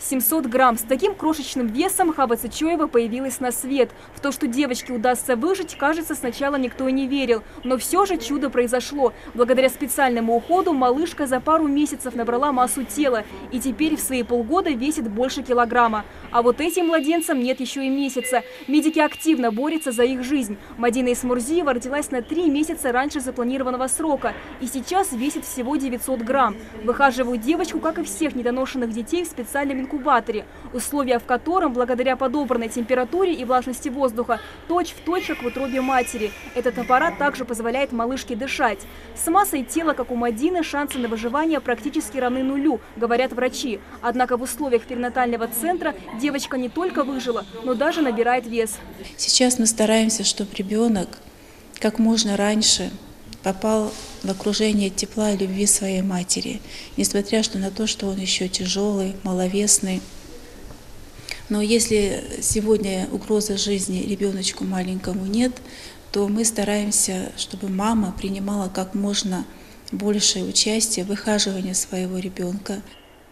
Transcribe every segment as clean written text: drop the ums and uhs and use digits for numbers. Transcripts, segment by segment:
700 грамм. С таким крошечным весом Хава Цычоева появилась на свет. В то, что девочке удастся выжить, кажется, сначала никто и не верил. Но все же чудо произошло. Благодаря специальному уходу малышка за пару месяцев набрала массу тела. И теперь в свои полгода весит больше килограмма. А вот этим младенцам нет еще и месяца. Медики активно борются за их жизнь. Мадина Исмурзиева родилась на 3 месяца раньше запланированного срока. И сейчас весит всего 900 грамм. Выхаживают девочку, как и всех недоношенных детей, в специальном инкубаторе, условия в котором, благодаря подобранной температуре и влажности воздуха, точь-в-точь, как в утробе матери. Этот аппарат также позволяет малышке дышать. С массой тела, как у Мадины, шансы на выживание практически равны нулю, говорят врачи. Однако в условиях перинатального центра девочка не только выжила, но даже набирает вес. Сейчас мы стараемся, чтобы ребенок как можно раньше попал в окружение тепла и любви своей матери, несмотря на то, что он еще тяжелый, маловесный. Но если сегодня угрозы жизни ребеночку маленькому нет, то мы стараемся, чтобы мама принимала как можно большее участие в выхаживании своего ребенка.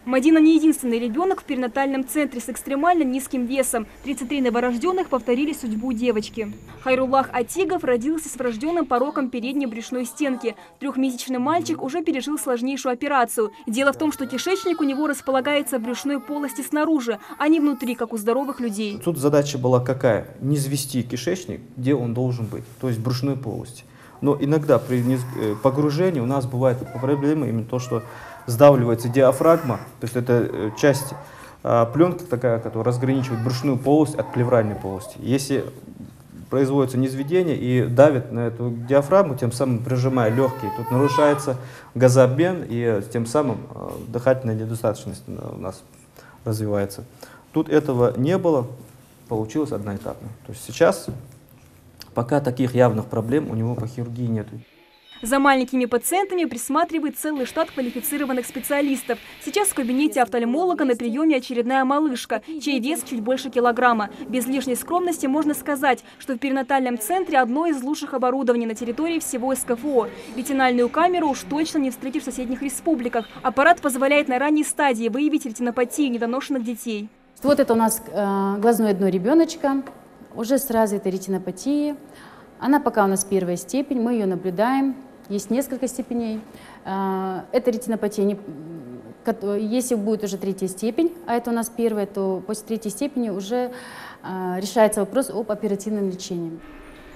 Мадина не единственный ребенок в перинатальном центре с экстремально низким весом. 33 новорожденных повторили судьбу девочки. Хайруллах Атигов родился с врожденным пороком передней брюшной стенки. 3-месячный мальчик уже пережил сложнейшую операцию. Дело в том, что кишечник у него располагается в брюшной полости снаружи, а не внутри, как у здоровых людей. Тут задача была какая? Не свести кишечник, где он должен быть, то есть в брюшной полости. Но иногда при погружении у нас бывает проблема именно то, что сдавливается диафрагма, то есть это часть пленки такая, которая разграничивает брюшную полость от плевральной полости. Если производится низведение и давит на эту диафрагму, тем самым прижимая легкие, тут нарушается газообмен и тем самым дыхательная недостаточность у нас развивается. Тут этого не было, получилось одноэтапно. То есть сейчас пока таких явных проблем у него по хирургии нет. За маленькими пациентами присматривает целый штат квалифицированных специалистов. Сейчас в кабинете офтальмолога на приеме очередная малышка, чей вес чуть больше килограмма. Без лишней скромности можно сказать, что в перинатальном центре одно из лучших оборудований на территории всего СКФО. Ретинальную камеру уж точно не встретишь в соседних республиках. Аппарат позволяет на ранней стадии выявить ретинопатию недоношенных детей. Вот это у нас глазное дно ребеночка, уже с развитой ретинопатией. Она пока у нас 1-я степень, мы ее наблюдаем. Есть несколько степеней. Это ретинопатия, если будет уже 3-я степень, а это у нас 1-я, то после 3-й степени уже решается вопрос об оперативном лечении.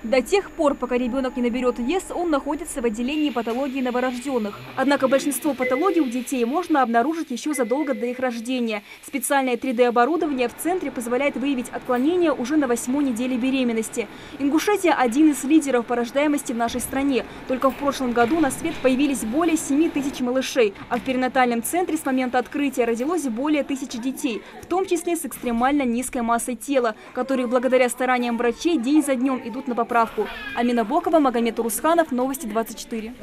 До тех пор, пока ребенок не наберет вес, он находится в отделении патологии новорожденных. Однако большинство патологий у детей можно обнаружить еще задолго до их рождения. Специальное 3D-оборудование в центре позволяет выявить отклонения уже на 8-й неделе беременности. Ингушетия – один из лидеров по рождаемости в нашей стране. Только в прошлом году на свет появились более 7000 малышей, а в перинатальном центре с момента открытия родилось более 1000 детей, в том числе с экстремально низкой массой тела, которые благодаря стараниям врачей день за днем идут на поправку. Амина Бокова, Магомед Урусханов, Новости 24.